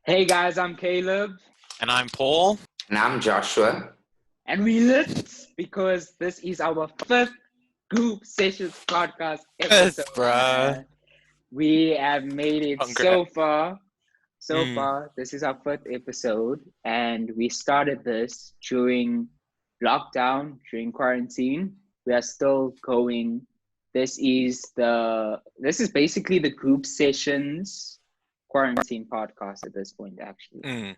Hey guys, I'm Caleb, And I'm Paul. And I'm Joshua. and we lit because this is our fifth group sessions podcast episode. Bruh. Man. We have made it so far. This is our fifth episode, and we started this during lockdown, during quarantine. We are still going. This is basically the group sessions quarantine podcast at this point, actually.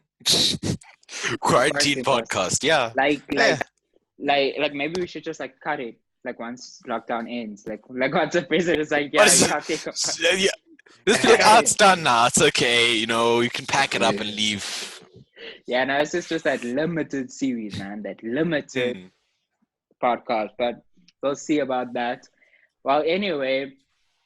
Quarantine podcast, yeah. Like maybe we should just like cut it like once lockdown ends. Like once the president is like, yeah, you can't take yeah. Just be like, it's done now. It's okay. You can pack it up and leave. Yeah, no, it's just that limited series, man. That limited podcast. But we'll see about that. Well, anyway,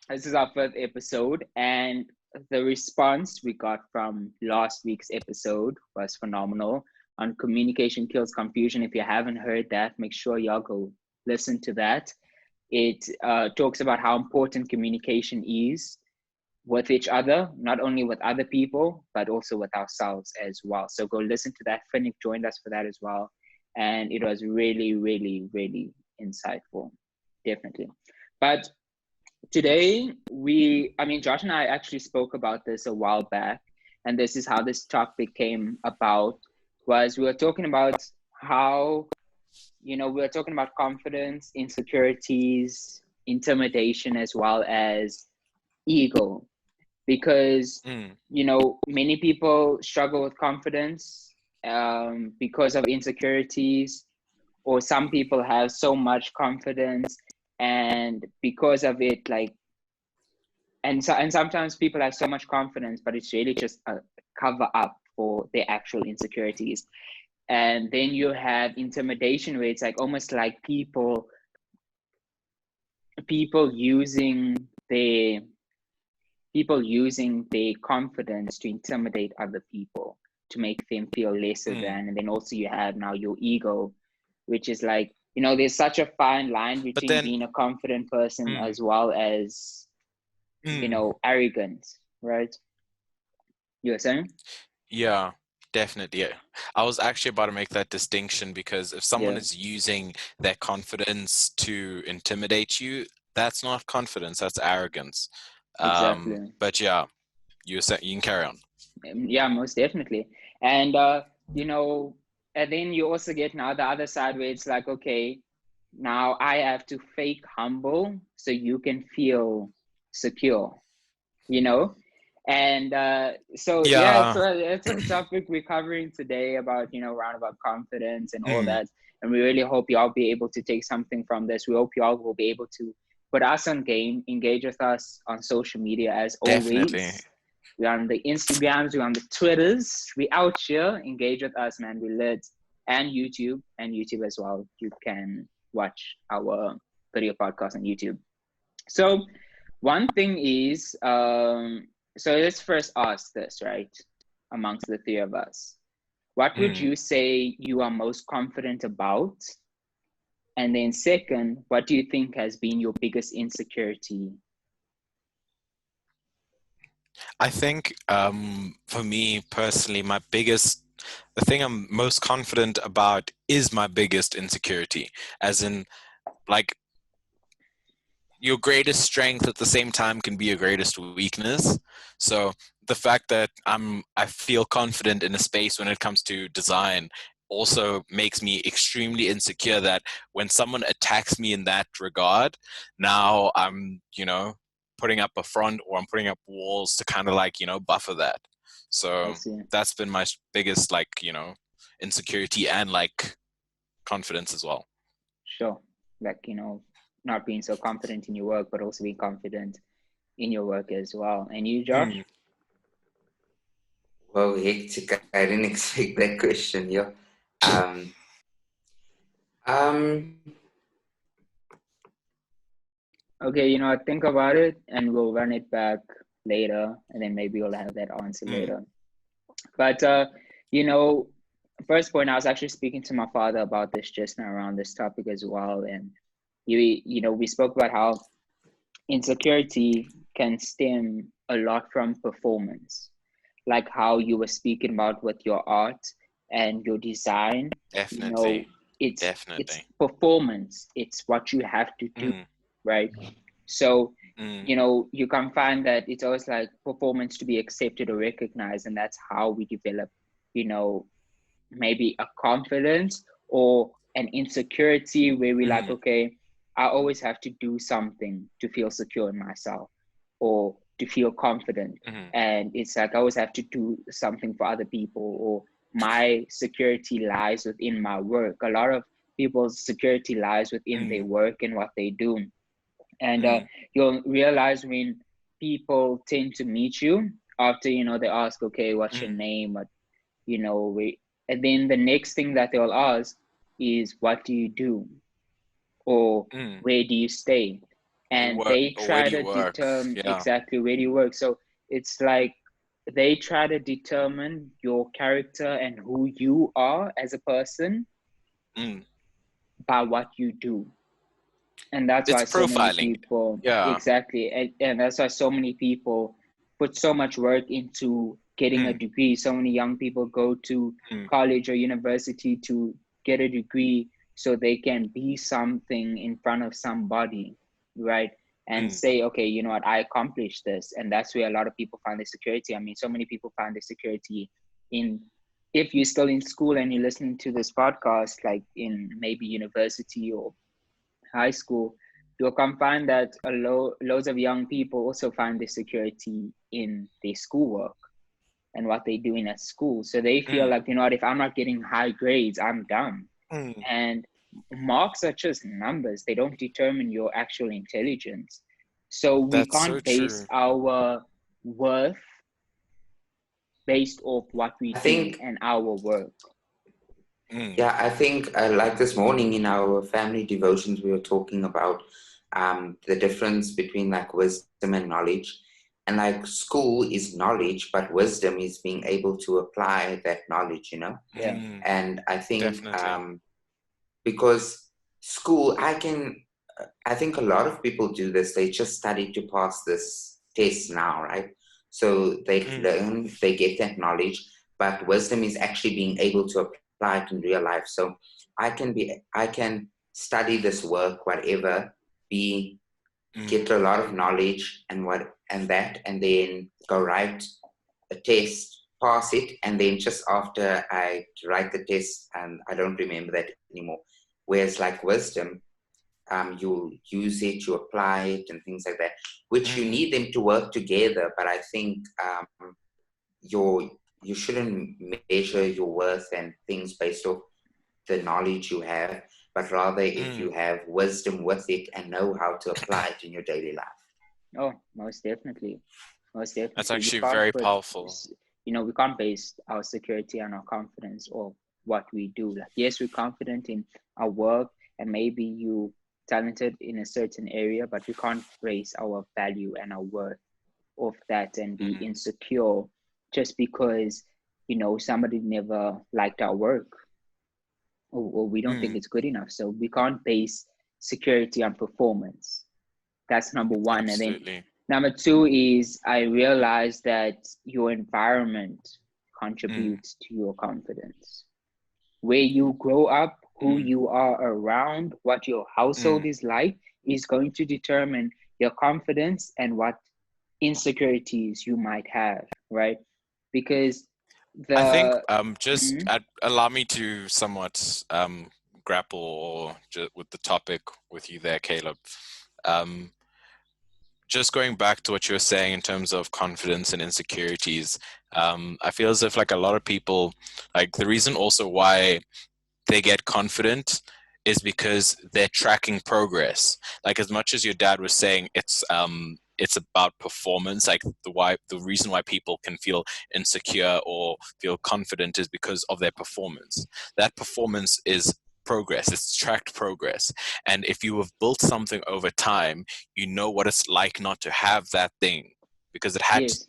this is our fifth episode, and the response we got from last week's episode was phenomenal on communication kills confusion. If you haven't heard that, make sure y'all go listen to that. It talks about how important communication is with each other, not only with other people, but also with ourselves as well. So go listen to that. Finnick joined us for that as well. And it was really, really, really insightful, definitely. But today, Josh and I actually spoke about this a while back, and this is how this topic came about, was we were talking about how, we were talking about confidence, insecurities, intimidation, as well as ego. Because, many people struggle with confidence because of insecurities, or some people have so much confidence and because of it, and sometimes people have so much confidence, but it's really just a cover up for their actual insecurities. And then you have intimidation, where it's like almost like people using their confidence to intimidate other people, to make them feel lesser than. And then also you have now your ego, which is like, there's such a fine line between being a confident person as well as, arrogant, right? You were saying? Yeah, definitely. Yeah. I was actually about to make that distinction, because if someone is using their confidence to intimidate you, that's not confidence, that's arrogance. Exactly. But yeah, you can carry on. Yeah, most definitely. And, and then you also get now the other side, where it's like, okay, now I have to fake humble so you can feel secure, And so it's a topic we're covering today about, roundabout confidence and all that. And we really hope y'all be able to take something from this. We hope y'all will be able to put us on game, engage with us on social media as Definitely. always. We're on the Instagrams, we're on the Twitters. We out here, engage with us, man. We lit. And YouTube as well. You can watch our video podcast on YouTube. So one thing is, so let's first ask this, right? Amongst the three of us, what would you say you are most confident about? And then second, what do you think has been your biggest insecurity? I think for me personally, the thing I'm most confident about is my biggest insecurity, as in, like, your greatest strength at the same time can be your greatest weakness. So the fact that I feel confident in a space when it comes to design also makes me extremely insecure that when someone attacks me in that regard, now I'm, putting up a front, or I'm putting up walls to kind of buffer that. So that's been my biggest insecurity and confidence as well. Sure. Not being so confident in your work, but also being confident in your work as well. And you, Josh? Well, hectic. I didn't expect that question, yeah. Okay, think about it and we'll run it back later, and then maybe we'll have that answer later. But, first point, I was actually speaking to my father about this just now around this topic as well. And, we spoke about how insecurity can stem a lot from performance. like how you were speaking about with your art and your design, Definitely. it's Definitely. performance. It's what you have to do, right? So, you can find that it's always like performance to be accepted or recognized, and that's how we develop, maybe a confidence or an insecurity where we like, okay, I always have to do something to feel secure in myself or to feel confident. And it's like I always have to do something for other people, or my security lies within my work. A lot of people's security lies within their work and what they do. And you'll realize when people tend to meet you after, they ask, okay, what's your name? What, and then the next thing that they'll ask is, what do you do? Or where do you stay? And they try to determine exactly where do you work. So it's like they try to determine your character and who you are as a person by what you do. And that's why so many people, exactly. And that's why so many people put so much work into getting a degree. So many young people go to college or university to get a degree so they can be something in front of somebody, right? And say, okay, you know what, I accomplished this. And that's where a lot of people find their security. I mean, so many people find their security in, if you're still in school and you're listening to this podcast, like in maybe university or high school, you'll come find that loads of young people also find their security in their schoolwork and what they're doing at school. So they feel like, you know what, if I'm not getting high grades, I'm done. And marks are just numbers. They don't determine your actual intelligence. So we can't base our worth based off what we do and our work. Yeah, I think like this morning in our family devotions, we were talking about the difference between like wisdom and knowledge. And like school is knowledge, but wisdom is being able to apply that knowledge, Yeah. And I think because school, I think a lot of people do this. They just study to pass this test now, right? So they learn, they get that knowledge, but wisdom is actually being able to apply it in real life. So I can study this work, whatever, get a lot of knowledge and then go write a test, pass it, and then just after I write the test, and I don't remember that anymore. Whereas like wisdom, you use it, you apply it, and things like that, which you need them to work together. But I think you shouldn't measure your worth and things based off the knowledge you have, but rather if you have wisdom with it and know how to apply it in your daily life. Oh, most definitely. That's actually very powerful. We can't base our security and our confidence or what we do. Like, yes, we're confident in our work, and maybe you talented in a certain area, but we can't base our value and our worth off that and be insecure just because somebody never liked our work, or we don't think it's good enough. So we can't base security on performance. That's number one. Absolutely. And then number two is, I realized that your environment contributes to your confidence. Where you grow up, who you are around, what your household is like, is going to determine your confidence and what insecurities you might have, right? Because I think allow me to somewhat grapple with the topic with you there, Caleb. Just going back to what you were saying in terms of confidence and insecurities, I feel as if like a lot of people, like the reason also why they get confident is because they're tracking progress. Like, as much as your dad was saying, it's about performance. Like the reason why people can feel insecure or feel confident is because of their performance. That performance is progress. It's tracked progress. And if you have built something over time, you know what it's like not to have that thing, because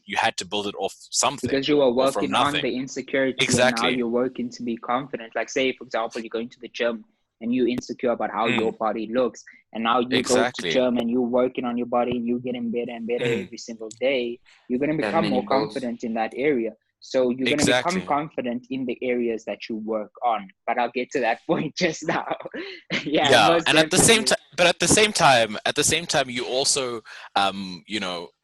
you had to build it off something. Because you were working on the insecurity, exactly. And now you're working to be confident. Like, say, for example, you're going to the gym and you're insecure about how your body looks, and now you go to gym and you're working on your body and you're getting better and better every single day. You're going to become more confident in that area. So you're going to become Exactly. confident in the areas that you work on. But I'll get to that point just now. Yeah, Yeah, most and at the same definitely. time, but at the same time, you also,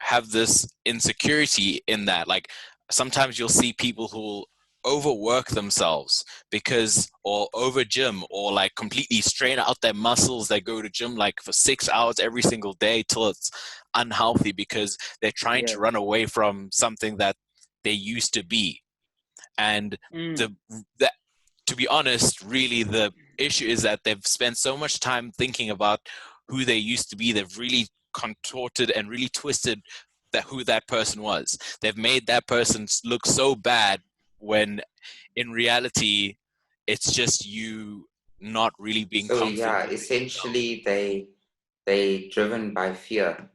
have this insecurity in that, like, sometimes you'll see people who will overwork themselves because, or over gym, or like completely strain out their muscles. They go to gym like for 6 hours every single day till it's unhealthy because they're trying Yeah. to run away from something that they used to be. And the that to be honest, really the issue is that they've spent so much time thinking about who they used to be. They've really contorted and really twisted that who that person was. They've made that person look so bad when in reality it's just you not really being So confident yeah, within yourself. essentially they driven by fear, and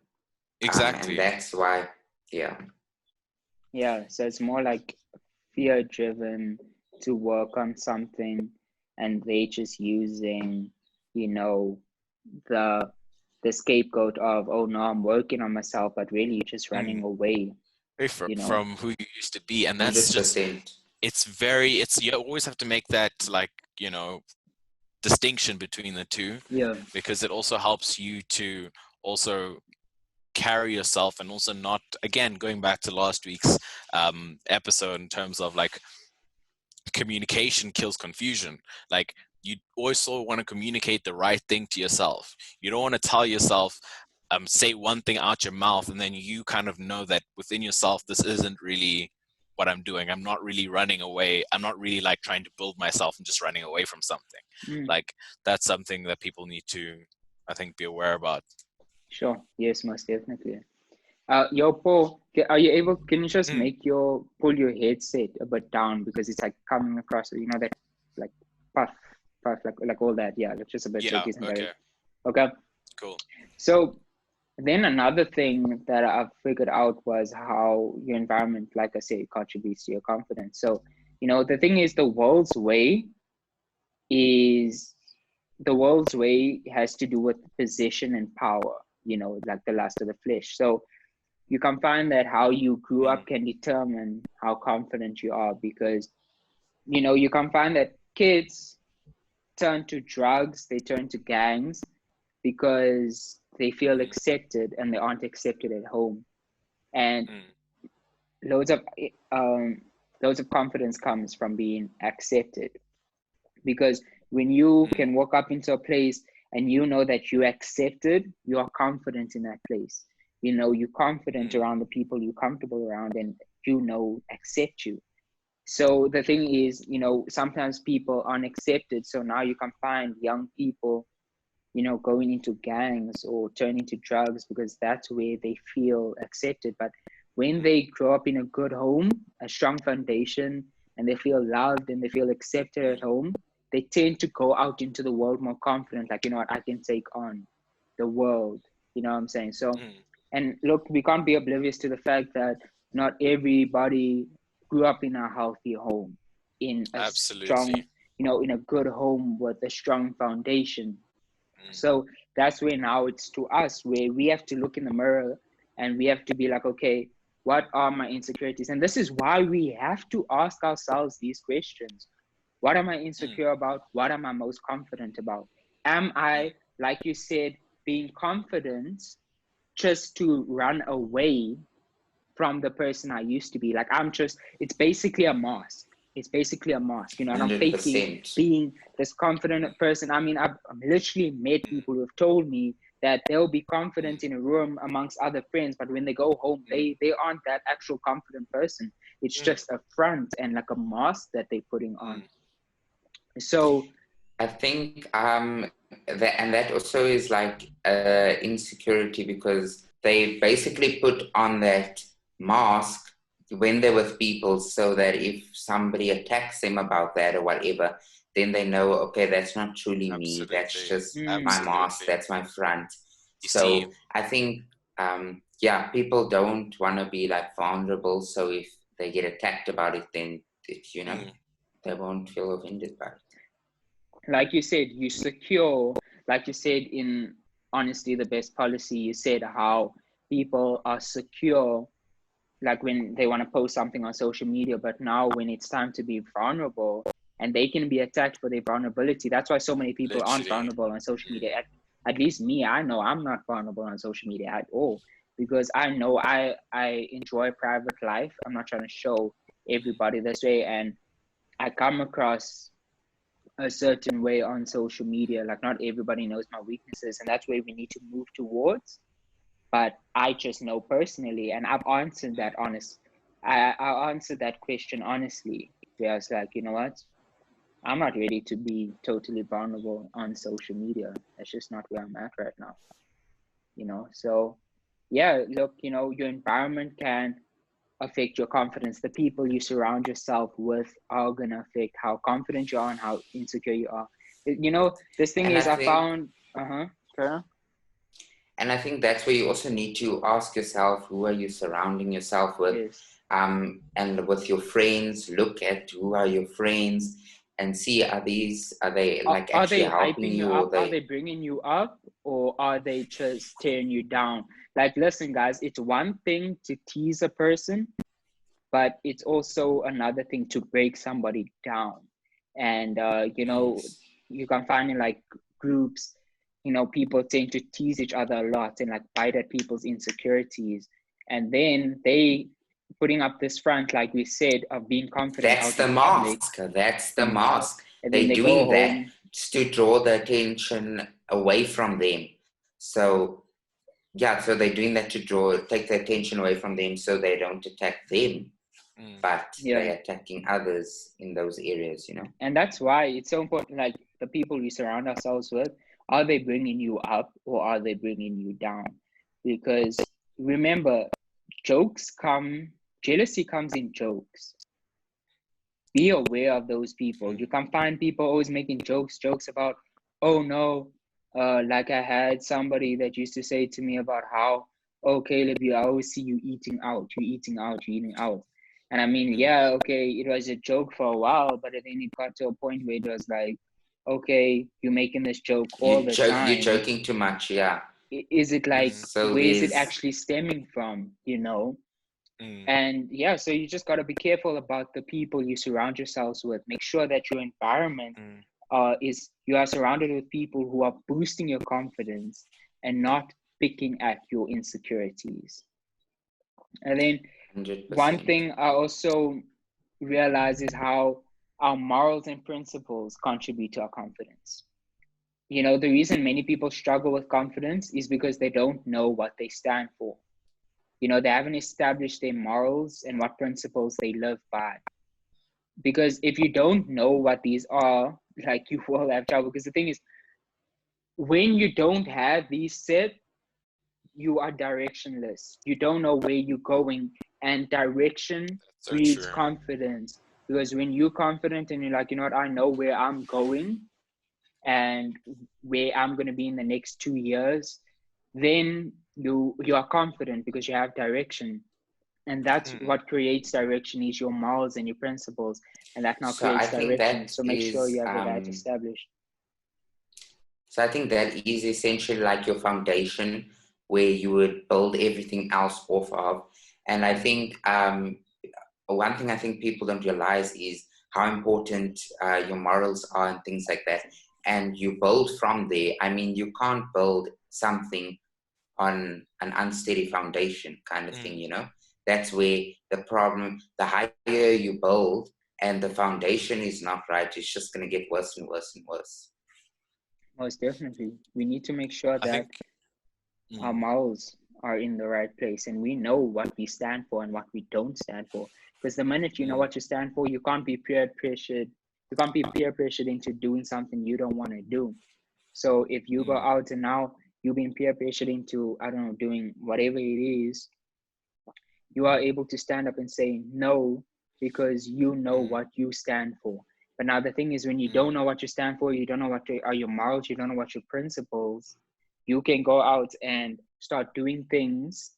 Exactly. that's why, yeah. Yeah, so it's more like fear driven to work on something, and they just using, you know, the the scapegoat of, oh no, I'm working on myself, but really you're just running Mm. away, From, you know. from who you used to be, and that's just 100%. it's you always have to make that, like, distinction between the two, Yeah. because it also helps you to also carry yourself, and also not, again, going back to last week's episode, in terms of like communication kills confusion. Like, you also want to communicate the right thing to yourself. You don't want to tell yourself, say one thing out your mouth, and then you kind of know that within yourself, this isn't really what I'm doing. I'm not really running away. I'm not really like trying to build myself and just running away from something. Mm, Like, that's something that people need to, I think, be aware about. sure. Yes, most definitely. Yo, Paul, are you able, can you just Mm. pull your headset a bit down because it's like coming across, that like puff, like all that. Yeah, it's just a bit so it Yeah. isn't very, Okay. okay. Cool. So then another thing that I've figured out was how your environment, like I said, contributes to your confidence. So, the thing is, is the world's way has to do with position and power, like the lust of the flesh. So you can find that how you grew Mm. up can determine how confident you are, because, you can find that kids turn to drugs, they turn to gangs because they feel Mm. accepted and they aren't accepted at home. And Mm. loads of um, loads of confidence comes from being accepted, because when you Mm. can walk up into a place and you know that you're accepted, you are confident in that place. You're confident Mm. around the people you're comfortable around, and accept you. So the thing is, sometimes people aren't accepted, so now you can find young people going into gangs or turning to drugs because that's where they feel accepted. But when Mm. they grow up in a good home, a strong foundation, and they feel loved and they feel accepted at Mm. home, they tend to go out into the world more confident, like, what, I can take on the world. You know what I'm saying? So, Mm. and look, we can't be oblivious to the fact that not everybody grew up in a healthy home, in a strong, Absolutely. in a good home with a strong foundation. Mm. So that's where now it's to us, where we have to look in the mirror and we have to be like, okay, what are my insecurities? And this is why we have to ask ourselves these questions. What am I Mm. insecure about? What am I most confident about? Am Mm. I, like you said, being confident just to run away from the person I used to be? Like, it's basically a mask. It's basically a mask, and I'm faking 100%. being this confident person. I mean, I've literally met Mm. people who have told me that they'll be Mm. confident in a room amongst other friends, but when they go home, Mm. they aren't that actual confident person. It's Mm. just a front and like a mask that they're putting on. Mm. So, I think that also is like insecurity, because they basically put on that mask when they're with people, so that if somebody attacks them about that or whatever, then they know, okay, that's not truly me. That's Absolutely. just my mask. Absolutely. That's my front. You see, So I think, yeah, people don't want to be like vulnerable. So if they get attacked about it, then mm. they won't feel offended by it. like you said, you secure, like you said, in Honesty, the Best Policy, you said how people are secure like when they want to post something on social media, but now when it's time to be vulnerable, and they can be attacked for their vulnerability. That's why so many people aren't Literally. vulnerable on social media. At least me, I know I'm not vulnerable on social media at all, because I know I enjoy private life. I'm not trying to show everybody this way, and I come across a certain way on social media. Like, not everybody knows my weaknesses, and that's where we need to move towards. But I just know personally, and I've answered that I answered that question honestly. Where I was like, you know what? I'm not ready to be totally vulnerable on social media. That's just not where I'm at right now. So yeah, look, your environment can affect your confidence. The people you surround yourself with are gonna affect how confident you are and how insecure you are. This thing And is, I I think found, Kara? And I think that's where you also need to ask yourself, who are you surrounding yourself with? Yes. And with your friends, look at who are your friends and see, are they like Are actually they helping hyping you you, or up? Are they they bringing you up? Or are they just tearing you down? Like, listen, guys, it's one thing to tease a person, but it's also another thing to break somebody down. And you can find in like groups, people tend to tease each other a lot and like bite at people's insecurities, and then they putting up this front, like we said, of being confident that's out the in public, mask. That's the and mask. then They're they go doing that home. to draw the attention away from them. So yeah, so they're doing that to take the attention away from them so they don't attack them, but Yeah. they're attacking others in those areas, And that's why it's so important, like the people we surround ourselves with, are they bringing you up or are they bringing you down? Because remember, jealousy comes in jokes. Be aware of those people. You can find people always making jokes about, oh no, like I had somebody that used to say to me about how, oh Caleb, I always see you eating out, you eating out. And I mean, yeah, okay, it was a joke for a while, but then it got to a point where it was like, okay, you're making this joke all the You're time. joking too much, yeah. Is it like, So where is it there's actually stemming from, And yeah, so you just got to be careful about the people you surround yourselves with. Make sure that your environment you are surrounded with people who are boosting your confidence and not picking at your insecurities. And then one 100%. thing I also realize is how our morals and principles contribute to our confidence. The reason many people struggle with confidence is because they don't know what they stand for. They haven't established their morals and what principles they live by. Because if you don't know what these are, like, you will have trouble. Because the thing is, when you don't have these set, you are directionless. You don't know where you're going, and direction So breeds true. confidence. Because when you're confident and you're like, you know what, I know where I'm going and where I'm going to be in the next 2 years, then you are confident because you have direction. And that's what creates direction, is your morals and your principles, and that now So I creates think direction. that So make sure is you have that established. so I think that is essentially like your foundation where you would build everything else off of. And I think one thing I think people don't realize is how important your morals are and things like that. And you build from there. I mean, you can't build something on an unsteady foundation kind of thing. That's where the higher you build and the foundation is not right, it's just going to get worse and worse and worse. Most definitely. We need to make sure I that think our morals are in the right place and we know what we stand for and what we don't stand for. Because the minute you know what you stand for, you can't be peer pressured. You can't be peer pressured into doing something you don't want to do. So if you go out and now you've been peer pressured into, I don't know, doing whatever it is, you are able to stand up and say no because you know what you stand for. But now the thing is, when you don't know what you stand for, you don't know what are your morals, you don't know what your principles, you can go out and start doing things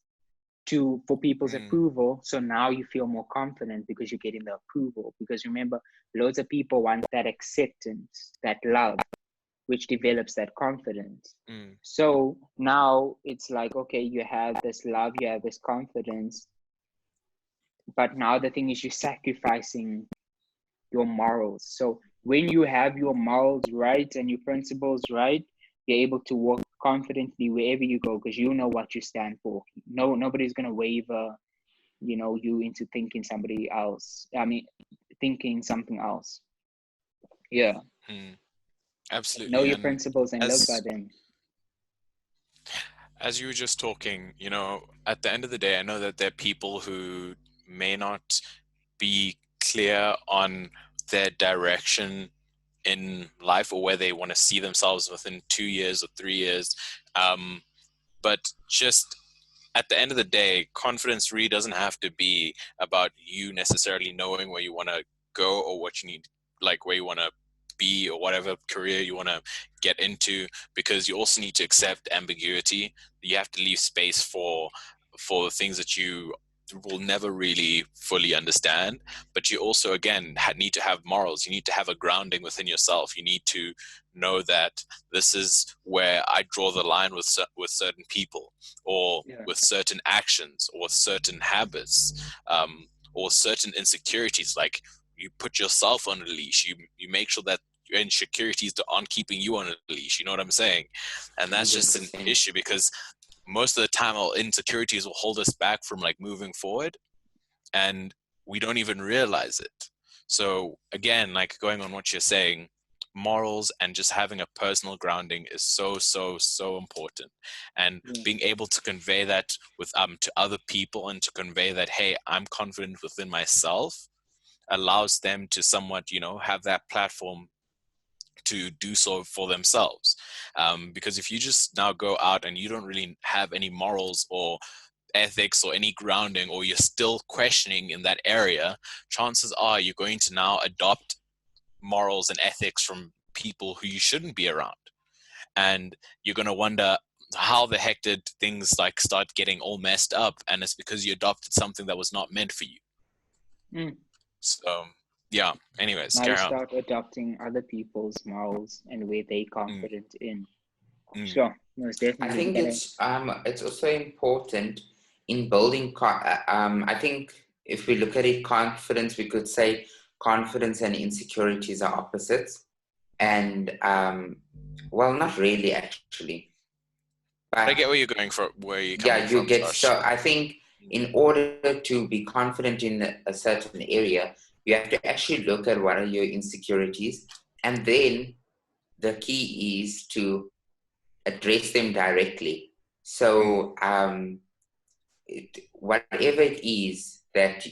for people's approval. So now you feel more confident because you're getting the approval. Because remember, loads of people want that acceptance, that love, which develops that confidence. So now it's like, okay, you have this love, you have this confidence, but now the thing is you're sacrificing your morals. So when you have your morals right and your principles right, you're able to walk confidently wherever you go because you know what you stand for. No, nobody's gonna waver, you into thinking somebody else. I mean, thinking something else. Yeah. Know Absolutely. your And principles and live by as them. as you were just talking, at the end of the day, I know that there are people who may not be clear on their direction in life or where they want to see themselves within 2 years or 3 years. But just at the end of the day, confidence really doesn't have to be about you necessarily knowing where you want to go or what you need, like where you want to be or whatever career you want to get into, because you also need to accept ambiguity. You have to leave space for the things that you will never really fully understand. But you also, again, need to have morals. You need to have a grounding within yourself. You need to know that this is where I draw the line with certain people, or Yeah. with certain actions, or certain habits, or certain insecurities. Like, you put yourself on a leash. You make sure that your insecurities aren't keeping you on a leash. You know what I'm saying? And that's just an 100%. issue, because most of the time our insecurities will hold us back from like moving forward, and we don't even realize it. So again, like going on what you're saying, morals and just having a personal grounding is so important. And Yeah. being able to convey that with to other people, and to convey that, hey, I'm confident within myself, allows them to somewhat have that platform to do so for themselves. Because if you just now go out and you don't really have any morals or ethics or any grounding, or you're still questioning in that area, chances are you're going to now adopt morals and ethics from people who you shouldn't be around. And you're going to wonder how the heck did things like start getting all messed up, and it's because you adopted something that was not meant for you. Mm. So yeah, anyways, Now you carry on. start adopting other people's morals and where they Mm, confident in. mm, Sure, most I definitely. think it's also important in building. I think if we look at it, confidence, we could say confidence and insecurities are opposites, and well, not really actually, I but get where you're going from, where you're coming yeah, you from, get Josh. so. I think in order to be confident in a certain area, you have to actually look at what are your insecurities, and then the key is to address them directly. So whatever it is that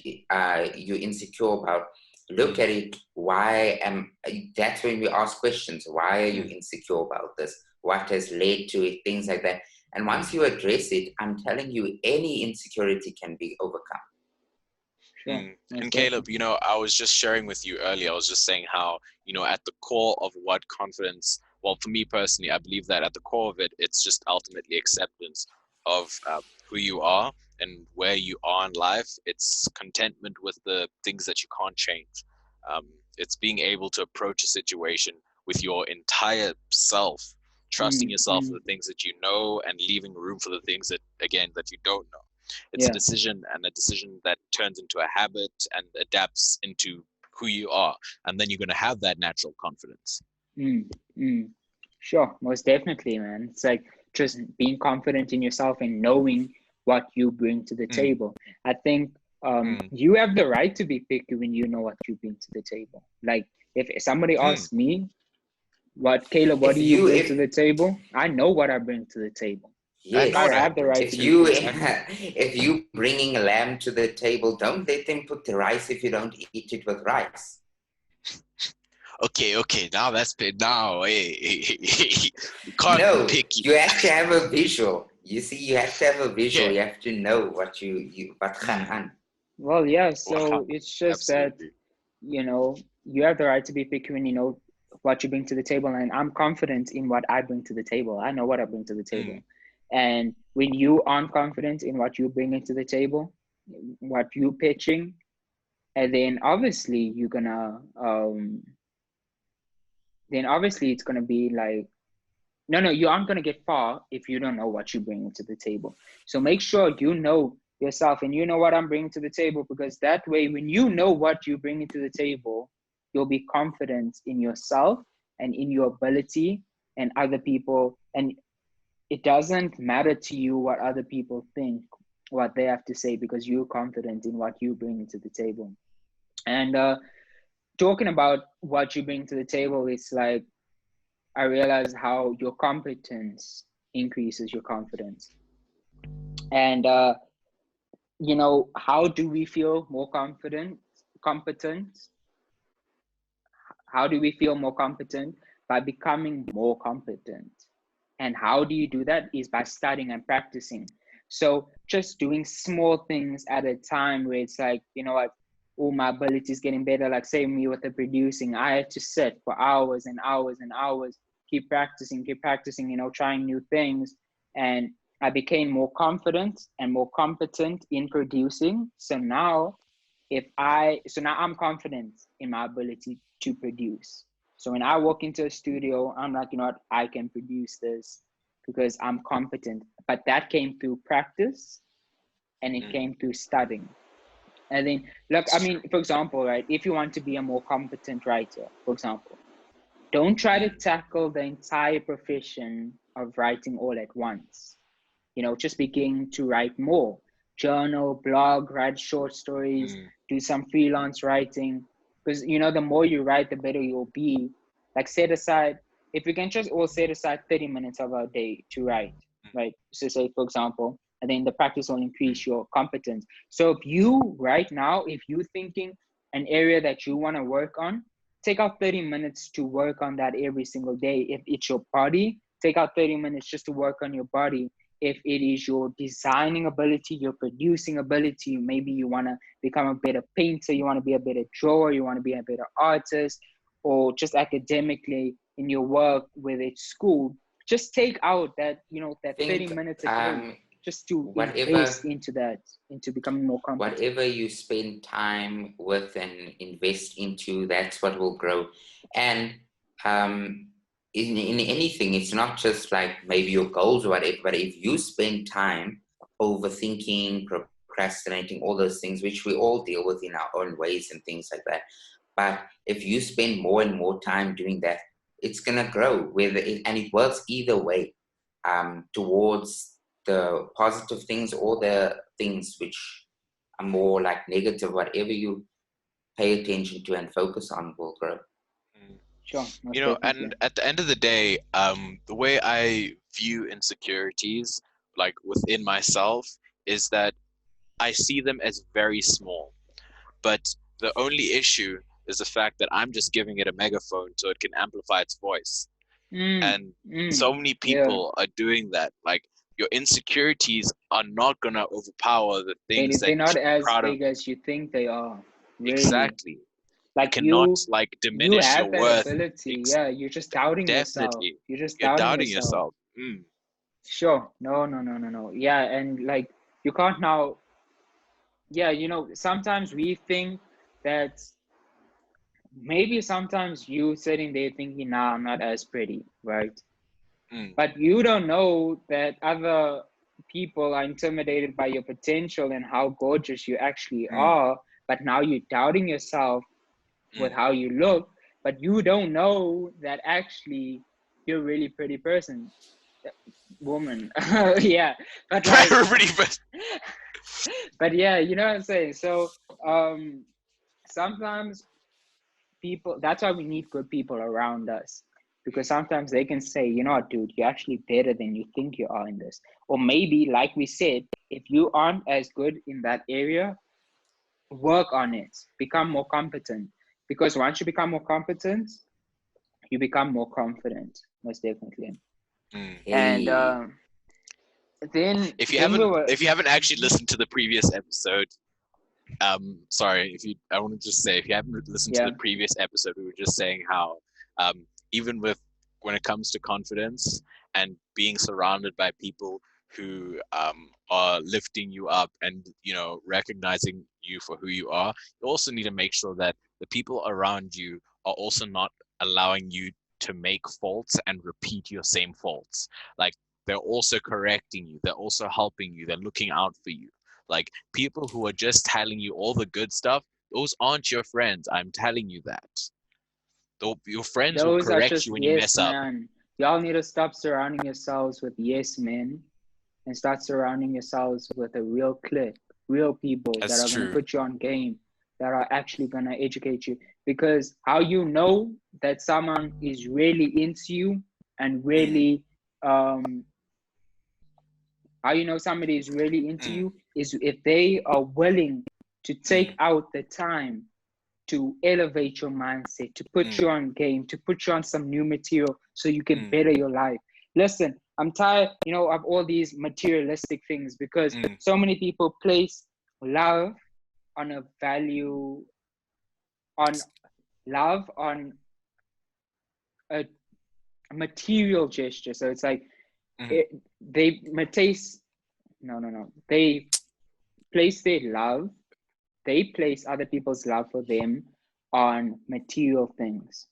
you're insecure about, look at it. Why am that's when we ask questions. Why are you insecure about this? What has led to it? Things like that. And once you address it, I'm telling you, any insecurity can be overcome. Sure, And most Caleb, definitely. I was just sharing with you earlier, I was just saying how, at the core of what confidence, well, for me personally, I believe that at the core of it, it's just ultimately acceptance of who you are and where you are in life. It's contentment with the things that you can't change. It's being able to approach a situation with your entire self, trusting Mm, yourself for mm, the things that you know, and leaving room for the things that, again, that you don't know. It's a yeah. decision, and a decision that turns into a habit and adapts into who you are. And then you're going to have that natural confidence. Mm, mm. Sure, most definitely, man. It's like just being confident in yourself and knowing what you bring to the Mm, table. I think mm, you have the right to be picky when you know what you bring to the table. Like if somebody mm. asks me, what If do you you, bring to if the table? I know what I bring to the table. I know I what yes, I have the bring to right the if to be you, table, picky. exactly. if you bringing a lamb to the table, don't let them put the rice if you don't eat it with rice. Okay, now that's been now. Hey, you can't be No, picky. you have to have a visual. You see, you have to have a visual. Yeah. You have to know what what gaan Mm. aan. Well, yeah, Wow. so it's just that, Absolutely. you have the right to be picky when you know what you bring to the table. And I'm confident in what I bring to the table. I know what I bring to the table. Mm. And when you aren't confident in what you bring into the table, what you pitching, and then obviously it's gonna be like, no, you aren't gonna get far if you don't know what you bring into the table. So make sure you know yourself and you know what I'm bringing to the table, because that way, when you know what you're bringing to the table, you'll be confident in yourself and in your ability and other people. And it doesn't matter to you what other people think, what they have to say, because you're confident in what you bring to the table. And talking about what you bring to the table, it's like I realize how your competence increases your confidence. And how do we feel more competent? How do we feel more competent? By becoming more competent. And how do you do that? Is by studying and practicing. So just doing small things at a time, where it's like, like, oh, my ability is getting better. Like, say me with the producing, I had to sit for hours and hours and hours, keep practicing, trying new things. And I became more confident and more competent in producing. So now I'm confident in my ability to produce. So when I walk into a studio, I'm like, I can produce this because I'm competent. But that came through practice, and it came through studying. And then, look, I mean, for example, right, if you want to be a more competent writer, for example, don't try to tackle the entire profession of writing all at once. Just begin to write more. Journal, blog, write short stories, do some freelance writing. Because, the more you write, the better you'll be. Like, if we can just all set aside 30 minutes of our day to write, right? So say, for example, and then the practice will increase your competence. So if you're thinking an area that you want to work on, take out 30 minutes to work on that every single day. If it's your body, take out 30 minutes just to work on your body. If it is your designing ability, your producing ability, maybe you want to become a better painter, you want to be a better drawer, you want to be a better artist, or just academically in your work, whether it's school, just take out that, that 30 minutes a day just to invest into becoming more competent. Whatever you spend time with and invest into, that's what will grow. And in anything, it's not just like maybe your goals or whatever, but if you spend time overthinking, procrastinating, all those things, which we all deal with in our own ways and things like that. But if you spend more and more time doing that, it's going to grow, and it works either way, towards the positive things or the things which are more like negative. Whatever you pay attention to and focus on will grow. Sure. And at the end of the day, the way I view insecurities, like within myself, is that I see them as very small. But the only issue is the fact that I'm just giving it a megaphone so it can amplify its voice. And so many people are doing that. Like, your insecurities are not going to overpower the things that they're not as big as you think they are. Really. Exactly. Like, you cannot diminish your worth. Ability. Yeah, you're just doubting yourself. You're just doubting yourself. Sure. No. Yeah, and like, you can't now. Yeah, sometimes we think that maybe sometimes you sitting there thinking, nah, I'm not as pretty, right? But you don't know that other people are intimidated by your potential and how gorgeous you actually are. But now you're doubting yourself with how you look, but you don't know that actually you're a really pretty woman. Yeah, but like, pretty person. But yeah, you know what I'm saying. So sometimes people, that's why we need good people around us, because sometimes they can say, dude, you're actually better than you think you are in this. Or maybe, like we said, if you aren't as good in that area, work on it, become more competent. Because once you become more competent, you become more confident, most definitely. And then if you haven't actually listened to the previous episode, sorry, I want to just say, if you haven't listened to the previous episode, we were just saying how even when it comes to confidence and being surrounded by people who are lifting you up and recognizing you for who you are, you also need to make sure that the people around you are also not allowing you to make faults and repeat your same faults. Like, they're also correcting you, they're also helping you, they're looking out for you. Like, people who are just telling you all the good stuff, those aren't your friends. I'm telling you that. Your friends will Those are correct you just when you yes mess up. man. Y'all need to stop surrounding yourselves with yes men and start surrounding yourselves with a real clique, real people that That's are going to true. put you on game, that are actually going to educate you. Because how you know that someone is really into you and really, how you know somebody is really into you is if they are willing to take out the time to elevate your mindset, to put you on game, to put you on some new material so you can better your life. Listen, I'm tired, of all these materialistic things because so many people place love on a value, on love, on a material gesture. So it's like they place, no. They place their love, they place other people's love for them on material things.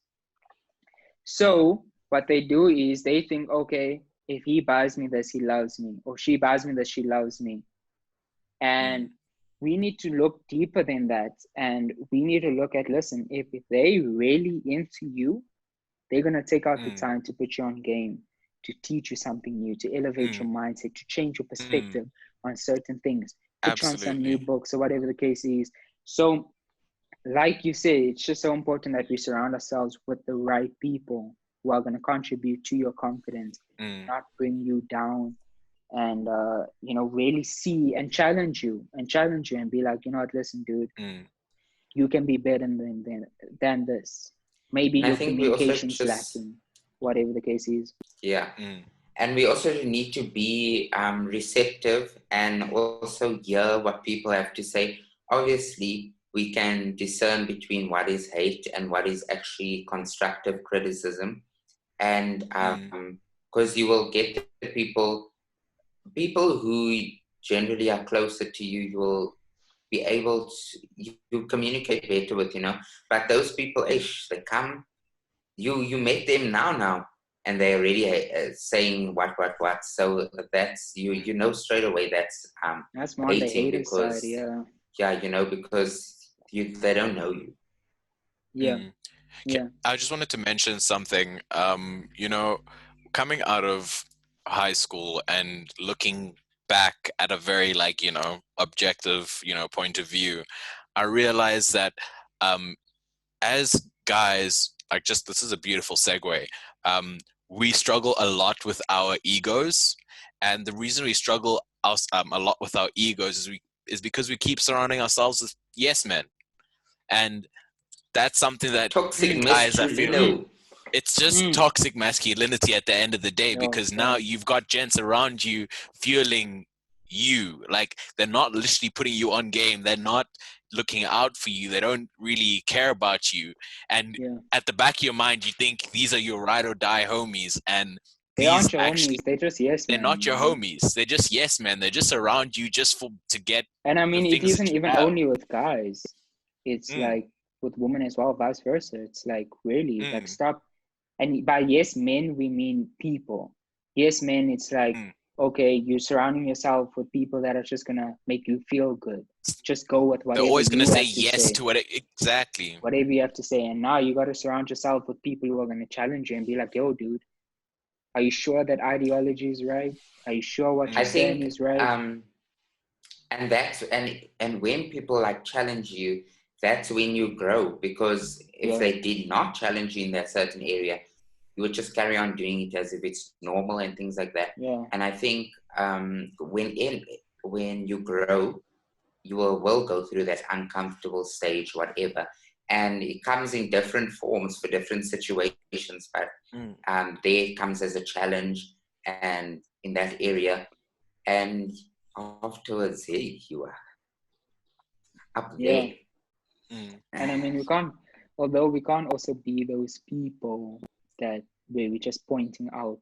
So what they do is they think, okay, if he buys me this, he loves me, or she buys me this, she loves me. And we need to look deeper than that. And we need to look at, listen, if they really into you, they're going to take out the time to put you on game, to teach you something new, to elevate your mindset, to change your perspective on certain things, put you on some new Absolutely. books or whatever the case is. So like you say, it's just so important that we surround ourselves with the right people who are going to contribute to your confidence, not bring you down, and really see and challenge you and be like, what, listen, dude, you can be better than this. Maybe And I your think we also communication's just, lacking, whatever the case is. yeah. And we also need to be receptive and also hear what people have to say. Obviously, we can discern between what is hate and what is actually constructive criticism. And because you will get the people who generally are closer to you, you will be able to you communicate better with, But those people, they come, you met them now, and they're already saying what. So that's you know straight away That's more on the hating hater side. because because they don't know you. Yeah. I just wanted to mention something. Coming out of high school and looking back at a very objective point of view, I realized that as guys, this is a beautiful segue. We struggle a lot with our egos, and the reason we struggle a lot with our egos is because we keep surrounding ourselves with yes men, and that's something that Toxic guys, I feel, masculinity. it's just toxic masculinity at the end of the day, because now you've got gents around you fueling you. Like, they're not literally putting you on game, they're not looking out for you, they don't really care about you, and at the back of your mind you think these are your ride or die homies, and they these aren't your actually, homies, they're just yes they're men, not your homies, they're just yes men, they're just around you just to get And I the mean, it things that isn't you even have. only with guys. It's like with women as well, vice versa. It's like, really, like, stop. And by yes men, we mean people. Yes men, it's like, okay, you're surrounding yourself with people that are just going to make you feel good. Just go with They're whatever always going to you say have to yes say. to what exactly. Whatever you have to say. And now you got to surround yourself with people who are going to challenge you and be like, yo, dude, are you sure that ideology is right? Are you sure what you're I saying think is right? and that's and when people challenge you, that's when you grow, because if they did not challenge you in that certain area, you would just carry on doing it as if it's normal and things like that. And I think when you grow, you will go through that uncomfortable stage, whatever, and it comes in different forms for different situations, but there it comes as a challenge and in that area, and afterwards, hey, you are up there. And I mean, we can't also be those people that where we're just pointing out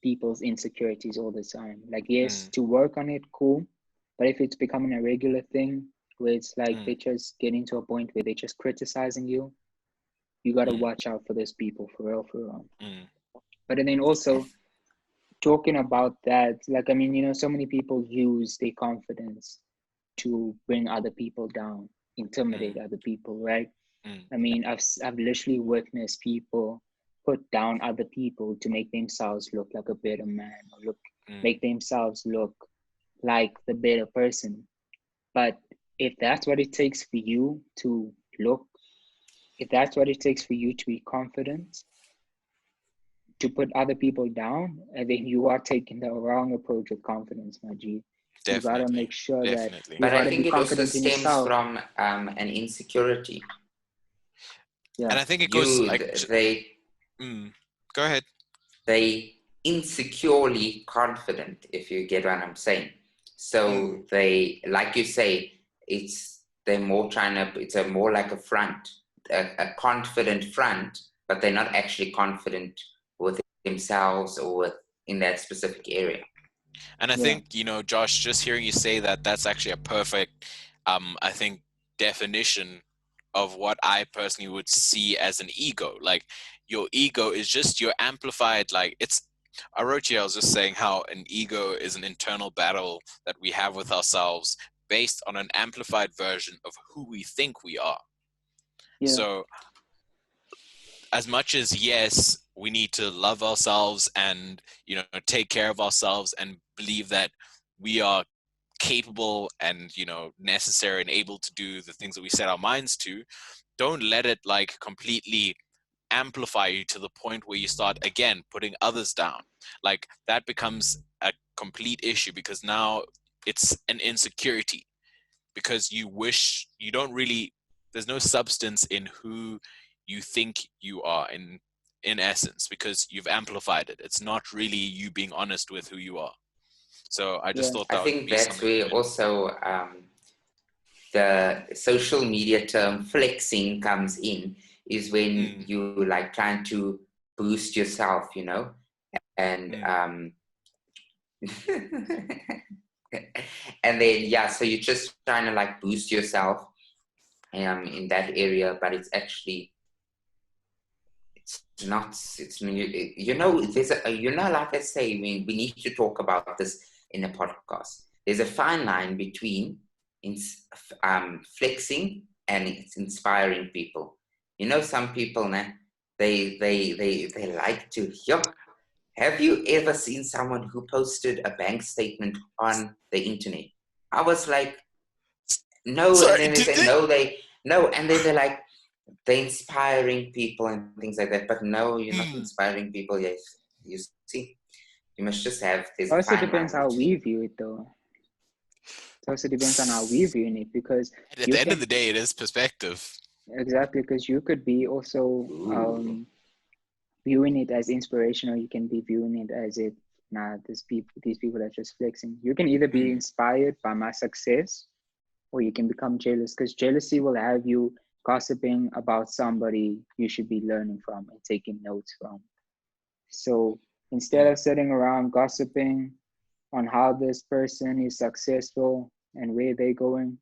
people's insecurities all the time. Like, yes, to work on it, cool. But if it's becoming a regular thing where it's like they're just getting to a point where they're just criticizing you, you got to watch out for those people, for real, for real. But then also, talking about that, like, I mean, you know, so many people use their confidence to bring other people down, intimidate Mm, other people, right? mm, I mean, I've literally witnessed people put down other people to make themselves look like a better man, or mm. make themselves look like the better person. But if that's what it takes for you to look, if that's what it takes for you to be confident, to put other people down, and then you are taking the wrong approach with confidence, my G. You gotta Definitely, make sure that definitely. you But I gotta be think it also confident in stems yourself. from an insecurity. Yeah, And I think it goes You, like, mm, go ahead. they insecurely confident, if you get what I'm saying. Mm, So they, like you say, they're more trying to, it's a more like a front, a confident front, but they're not actually confident with themselves or with in that specific area. and I yeah, think, Josh, just hearing you say that, that's actually a perfect, I think, definition of what I personally would see as an ego. Like, your ego is just your amplified, like, I wrote here, I was just saying how an ego is an internal battle that we have with ourselves based on an amplified version of who we think we are. yeah, So, as much as, yes, we need to love ourselves and, take care of ourselves and believe that we are capable and, necessary and able to do the things that we set our minds to, don't let it like completely amplify you to the point where you start again putting others down. Like, that becomes a complete issue, because now it's an insecurity, because you don't really, there's no substance in who you think you are in essence, because you've amplified it. It's not really you being honest with who you are. So I just yeah, thought I that would think be that's something where good. also the social media term flexing comes in, is when Mm, you like trying to boost yourself, and mm, and then yeah, so you're just trying to like boost yourself in that area, but it's actually it's not, it's there's a, like I say, we need to talk about this in a podcast. There's a fine line between flexing and it's inspiring people. Some people now, they like to, yup. Have you ever seen someone who posted a bank statement on the internet? I was like, no, and sorry, then they did say they? no, no, and then they're like, they're inspiring people and things like that. But no, you're not Mm, inspiring people. Yes, you see, you must just have. There's a also fine depends line how we between. view it, though. It also depends on how we view it, because and at you the end of can, the day, it is perspective. exactly, because you could be also Ooh. viewing it as inspirational. You can be viewing it as it, nah, these people are just flexing. You can either be Mm. inspired by my success, or you can become jealous, because jealousy will have you gossiping about somebody you should be learning from and taking notes from. So instead Mm, of sitting around gossiping on how this person is successful and where they're going,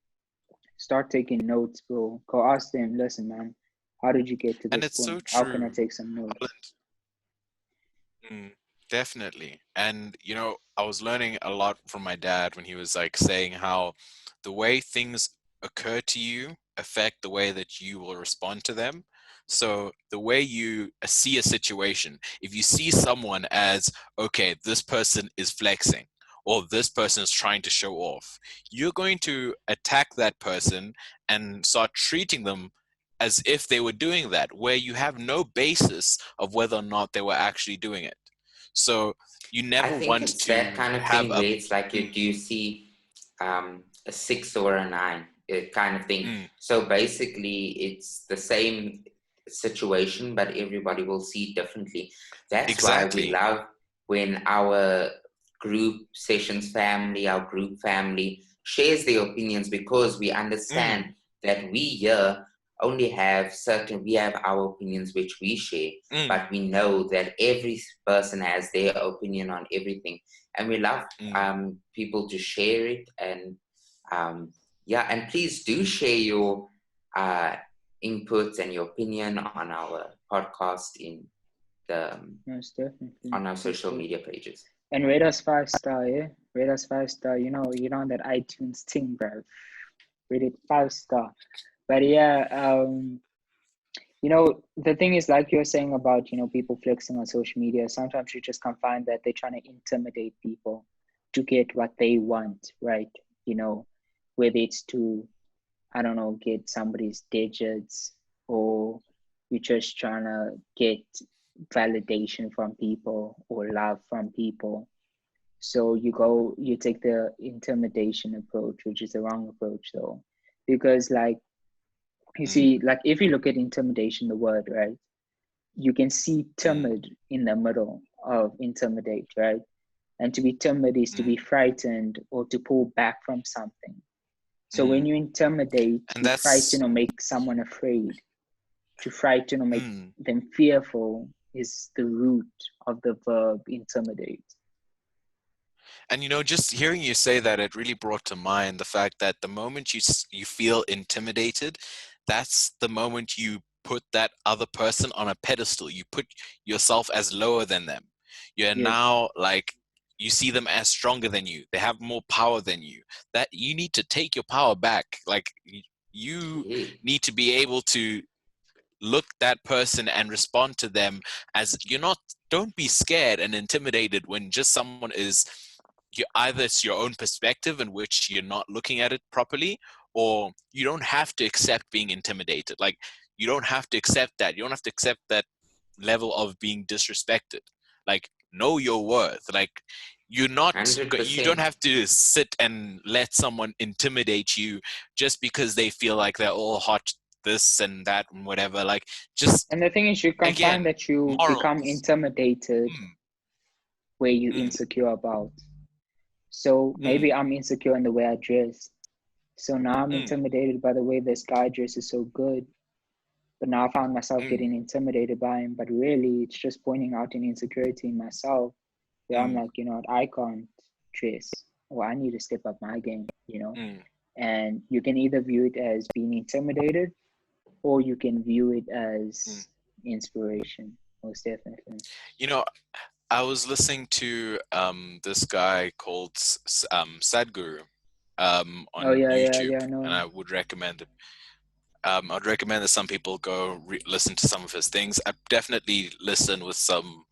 start taking notes, bro. Go ask them, listen, man, how did you get to and this it's point? so How can I true. take some notes? Mm, definitely. And, I was learning a lot from my dad when he was like saying how the way things occur to you affect the way that you will respond to them. So the way you see a situation, if you see someone as, okay, this person is flexing, or this person is trying to show off, you're going to attack that person and start treating them as if they were doing that, where you have no basis of whether or not they were actually doing it. So you I never think want it's that to kind of have thing a where it's like, mm, do you see a 6 or a 9 kind of thing. mm, So basically, it's the same situation, but everybody will see it differently. That's why we exactly. love when our group sessions family, our group family shares their opinions, because we understand Mm, that we here only have we have our opinions which we share, mm, but we know that every person has their opinion on everything, and we love mm. people to share it. And yeah, and please do share your uh, inputs and your opinion on our podcast in the Most definitely. on our Most social definitely. media pages. And rate us 5-star, yeah? Rate us 5-star. You know that iTunes thing, bro. Rate it 5-star. But yeah, the thing is, like you're saying about, people flexing on social media, sometimes you just can find that they're trying to intimidate people to get what they want, right? Whether it's to, I don't know, get somebody's digits, or you're just trying to get validation from people or love from people. So you take the intimidation approach, which is the wrong approach though. Because like, you see, like if you look at intimidation, the word, right? You can see timid in the middle of intimidate, right? And to be timid is to be frightened or to pull back from something. So when you intimidate, And you that's frighten or make someone afraid. To frighten or make them fearful is the root of the verb intimidate. And just hearing you say that, it really brought to mind the fact that the moment you feel intimidated, that's the moment you put that other person on a pedestal. You put yourself as lower than them. You're now like, you see them as stronger than you. They have more power than you. That you need to take your power back. Like you need to be able to look that person and respond to them as don't be scared and intimidated when just someone is, either it's your own perspective in which you're not looking at it properly, or you don't have to accept being intimidated. Like, you don't have to accept that. You don't have to accept that level of being disrespected. Like, know your worth. Like, you don't 100%. have to sit and let someone intimidate you just because they feel like they're all hot, this and that and whatever. Like, just, And the thing is, you can again, find that you become morals. intimidated where you're insecure about. So maybe I'm insecure in the way I dress. So now I'm intimidated by the way this guy dresses so good. But now I found myself getting intimidated by him. But really, it's just pointing out an insecurity in myself. Where I'm like, I can't dress, or I need to step up my game. And you can either view it as being intimidated, or you can view it as inspiration, most definitely. I was listening to this guy called Sadhguru Oh on yeah, YouTube, I know. and I would recommend it. I'd recommend that some people go listen to some of his things. I definitely listen with some,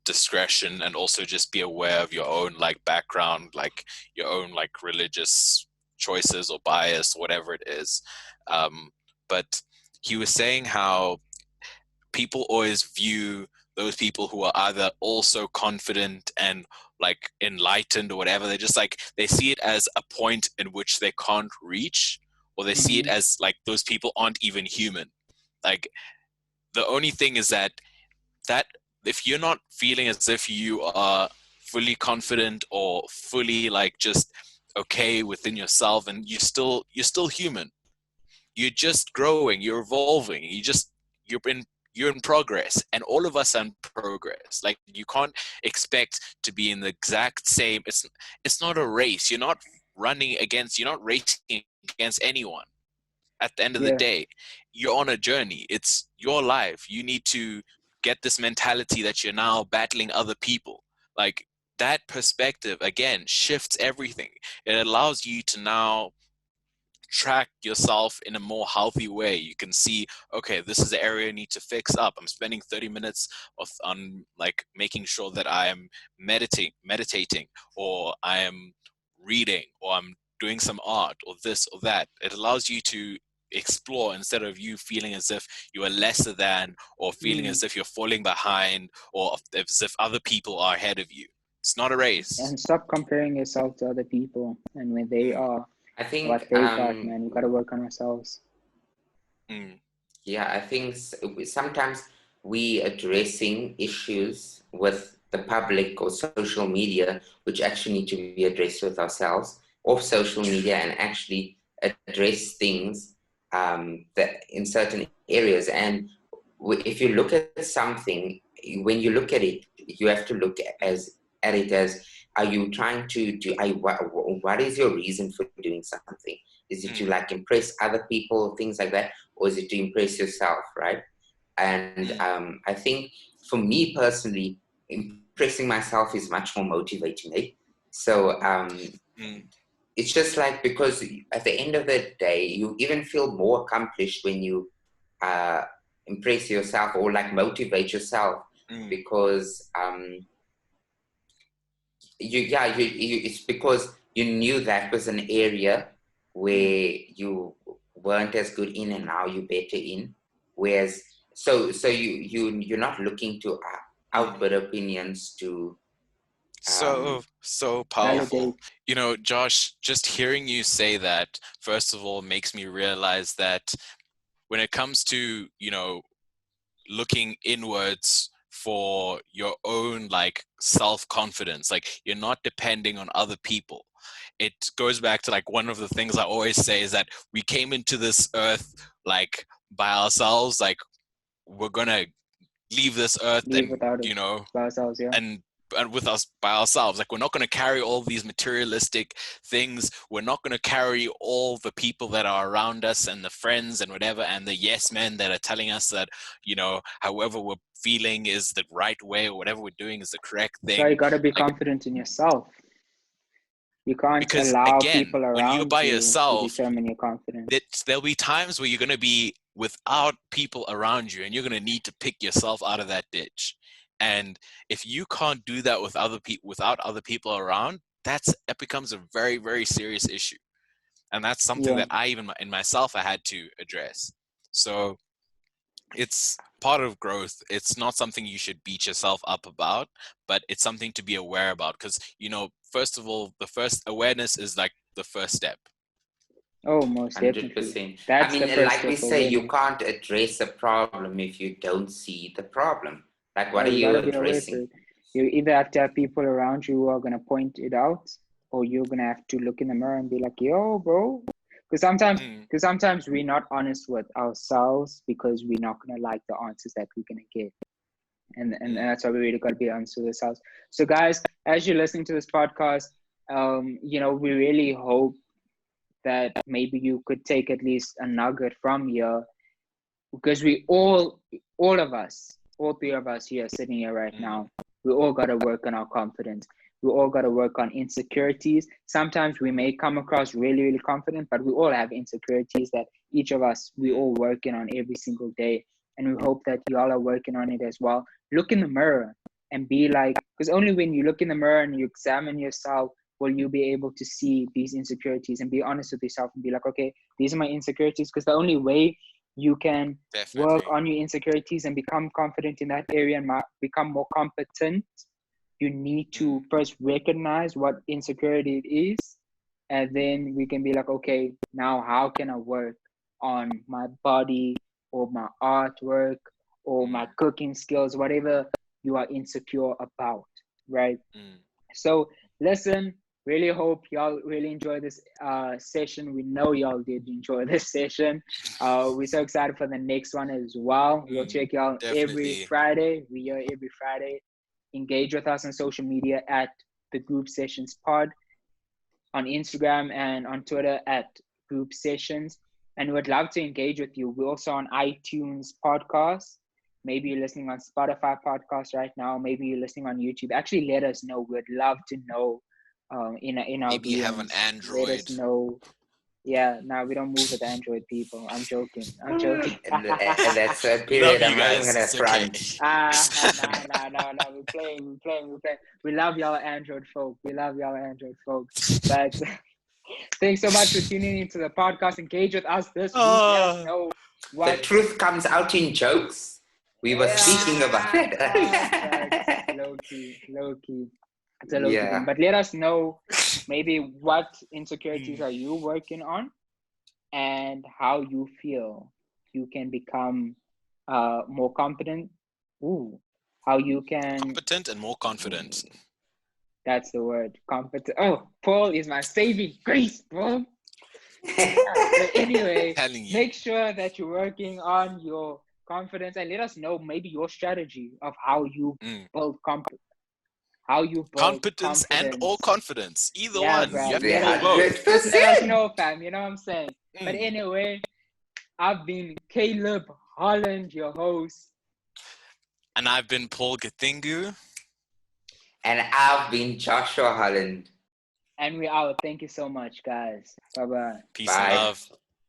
discretion, and also just be aware of your own like background, like your own like religious choices or bias, whatever it is. But he was saying how people always view those people who are either also confident and like enlightened or whatever. They just like, they see it as a point in which they can't reach, or they see it as like those people aren't even human. Like, the only thing is that if you're not feeling as if you are fully confident or fully like just okay within yourself, and you're still human. You're just growing, you're evolving, you're in progress, and all of us are in progress. Like, you can't expect to be in the exact same. It's not a race. You're not racing against anyone. At the end of the day, you're on a journey. It's your life. You need to get this mentality that you're now battling other people. Like, that perspective again shifts everything. It allows you to now track yourself in a more healthy way. You can see, okay, this is the area I need to fix up. I'm spending 30 minutes on like making sure that I am meditating, or I am reading, or I'm doing some art, or this or that. It allows you to explore instead of you feeling as if you are lesser than, or feeling as if you're falling behind, or as if other people are ahead of you. It's not a race. And stop comparing yourself to other people and where they are, I what think, they got, man. We got to work on ourselves. yeah, I think sometimes we addressing issues with the public or social media, which actually need to be addressed with ourselves off social media, and actually address things that in certain areas. And if you look at something, when you look at it, you have to look at it as, are you trying to do, what is your reason for doing something? Is it to like impress other people, things like that, or is it to impress yourself, right? And I think for me personally, pressing myself is much more motivating, eh? So it's just like, because at the end of the day, you even feel more accomplished when you impress yourself or like motivate yourself, because it's because you knew that was an area where you weren't as good in, and now you're better in. Whereas, so you're not looking to outward opinions to so powerful. You know, Josh, just hearing you say that, first of all, makes me realize that when it comes to, you know, looking inwards for your own like self-confidence, like you're not depending on other people. It goes back to like one of the things I always say is that we came into this earth like by ourselves, like we're gonna leave this earth and, you know, by ourselves, and with us by ourselves. Like we're not going to carry all these materialistic things. We're not going to carry all the people that are around us and the friends and whatever, and the yes men that are telling us that, you know, however we're feeling is the right way, or whatever we're doing is the correct thing. So you got to be confident in yourself. You can't because allow again, people around when you're by you yourself, to determine your confidence. there'll be times where you're going to be without people around you, and you're going to need to pick yourself out of that ditch. And if you can't do that with without other people around, it becomes a very, very serious issue. And that's something that I even in myself I had to address. So it's part of growth. It's not something you should beat yourself up about, but it's something to be aware about, because, you know, first of all, the first awareness is like the first step. Oh, most 100%. definitely. That's I mean, the first like we step say, already. you can't address a problem if you don't see the problem. Like, what are you you gotta be aware of addressing? it. You either have to have people around you who are gonna point it out, or you're gonna have to look in the mirror and be like, "Yo, bro," because sometimes we're not honest with ourselves because we're not gonna like the answers that we're gonna get, and that's why we really gotta be honest with ourselves. So, guys, as you're listening to this podcast, you know, we really hope that maybe you could take at least a nugget from here, because we all of us, all three of us here sitting here right now, we all got to work on our confidence. We all got to work on insecurities. Sometimes we may come across really, really confident, but we all have insecurities that each of us, we all working on every single day. And we hope that y'all are working on it as well. Look in the mirror and be like, because only when you look in the mirror and you examine yourself, will you be able to see these insecurities and be honest with yourself and be like, okay, these are my insecurities. Because the only way you can work on your insecurities and become confident in that area and become more competent, you need to first recognize what insecurity it is, and then we can be like, okay, now how can I work on my body or my artwork or my cooking skills, whatever you are insecure about, right? So listen, really hope y'all really enjoy this session. We know y'all did enjoy this session. We're so excited for the next one as well. We'll check y'all every Friday. We are every Friday. Engage with us on social media at the Group Sessions Pod, on Instagram and on Twitter at Group Sessions. And we'd love to engage with you. We're also on iTunes Podcasts. Maybe you're listening on Spotify Podcasts right now. Maybe you're listening on YouTube. Actually, let us know. We'd love to know in our Maybe you have an Android. Let us know. Yeah, no, we don't move with Android people. I'm joking. And that's a period I'm not going to front. No. We're playing. We love y'all Android folk. But thanks so much for tuning into the podcast. Engage with us this week. Let us know what the truth comes out in jokes. We were speaking about it. Low key. It's a low key thing. But let us know maybe what insecurities are you working on and how you feel you can become more competent. How you can... Competent and more confident. That's the word. Competent. Oh, Paul is my saving grace, bro. So anyway, make sure that you're working on your confidence and let us know maybe your strategy of how you build confidence. How you build competence and or confidence. Either one. Bro. You have to build both. Let us know, fam. You know what I'm saying? But anyway, I've been Caleb Holland, your host. And I've been Paul Gathingu. And I've been Joshua Holland. And we out. Thank you so much, guys. Bye-bye. Peace and Bye. love.